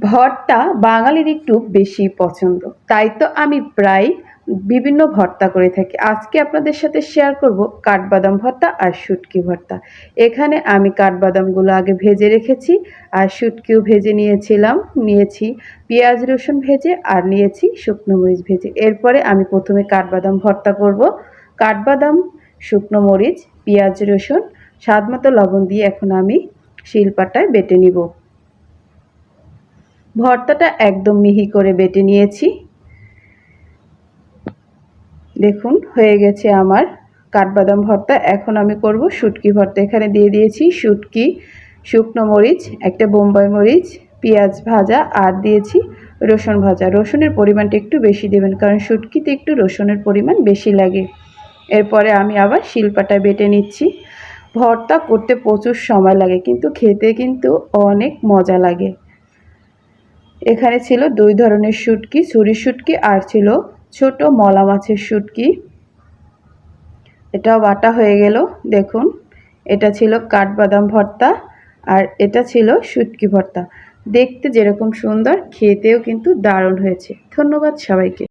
ভর্তা বাঙালির একটু বেশি পছন্দ, তাই তো আমি প্রায় বিভিন্ন ভর্তা করে থাকি। আজকে আপনাদের সাথে শেয়ার করব কাঠবাদাম ভর্তা আর শুটকি ভর্তা। এখানে আমি কাঠবাদামগুলো আগে ভেজে রেখেছি আর শুটকিও ভেজে নিয়েছি পেঁয়াজ রসুন ভেজে আর নিয়েছি শুকনো মরিচ ভেজে। এরপরে আমি প্রথমে কাঠবাদাম ভর্তা করব। কাঠবাদাম, শুকনো মরিচ, পেঁয়াজ রসুন, স্বাদ মতো লবণ দিয়ে এখন আমি শিলপাটায় বেটে নিব। ভর্তাটা একদম মিহি করে বেটে নিয়েছি। দেখুন হয়ে গেছে আমার কাঠবাদাম ভর্তা। এখন আমি করব শুটকি ভর্তা। এখানে দিয়ে দিয়েছি শুটকি, শুকনো মরিচ, একটা বোম্বাই মরিচ, পেঁয়াজ ভাজা আর দিয়েছি রসুন ভাজা। রসুনের পরিমাণটা একটু বেশি দেবেন, কারণ শুটকিতে একটু রসুনের পরিমাণ বেশি লাগে। এরপরে আমি আবার শিলপাটায় বেটে নিচ্ছি। ভর্তা করতে প্রচুর সময় লাগে, কিন্তু খেতে কিন্তু অনেক মজা লাগে। এখানে ছিল দুই ধরনের শুটকি, ছুরি শুটকি আর ছিল ছোট মলা মাছের শুটকি। এটাও বাটা হয়ে গেল। দেখুন এটা ছিল কাঠবাদাম ভর্তা আর এটা ছিল শুটকি ভর্তা। দেখতে যেরকম সুন্দর, খেতেও কিন্তু দারুণ হয়েছে। ধন্যবাদ সবাইকে।